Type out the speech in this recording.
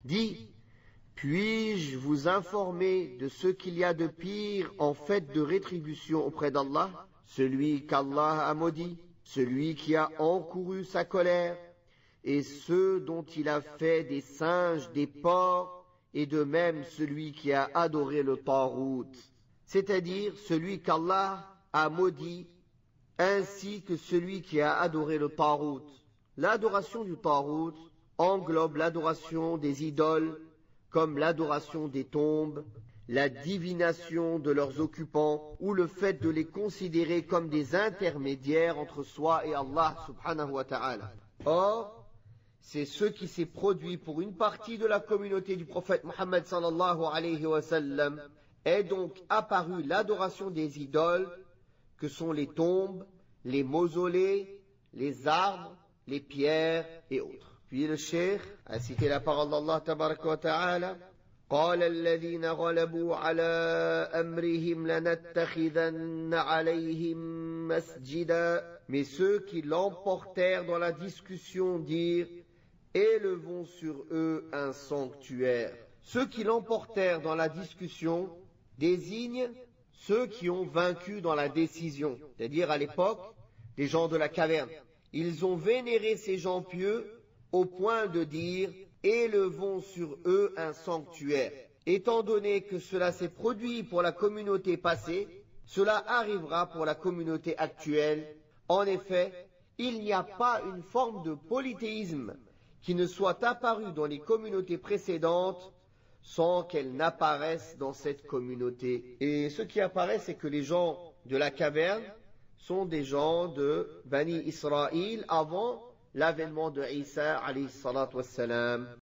Dis, puis-je vous informer de ce qu'il y a de pire en fait de rétribution auprès d'Allah? Celui qu'Allah a maudit, celui qui a encouru sa colère, et ceux dont il a fait des singes, des porcs, et de même celui qui a adoré le Tarout, c'est-à-dire celui qu'Allah a maudit, ainsi que celui qui a adoré le Tarout. L'adoration du Tarout englobe l'adoration des idoles, comme l'adoration des tombes, la divination de leurs occupants, ou le fait de les considérer comme des intermédiaires entre soi et Allah subhanahu wa ta'ala. Or, c'est ce qui s'est produit pour une partie de la communauté du prophète Muhammad sallallahu alayhi wa sallam, est donc apparue l'adoration des idoles, que sont les tombes, les mausolées, les arbres, les pierres et autres. Puis le cheikh a cité la parole d'Allah tabaraka wa ta'ala. قال الذين غلبوا على أمرهم لنتخذن عليهم مسجدا. Mais ceux qui l'emportèrent dans la discussion dirent, élevons sur eux un sanctuaire. Ceux qui l'emportèrent dans la discussion désignent ceux qui ont vaincu dans la décision, c'est-à-dire à l'époque des gens de la caverne. Ils ont vénéré ces gens pieux au point de dire « élevons sur eux un sanctuaire ». Étant donné que cela s'est produit pour la communauté passée, cela arrivera pour la communauté actuelle. En effet, il n'y a pas une forme de polythéisme qui ne soit apparue dans les communautés précédentes sans qu'elle n'apparaisse dans cette communauté. Et ce qui apparaît, c'est que les gens de la caverne sont des gens de Bani Israël avant l'avènement de Isa alayhi salatu wassalam.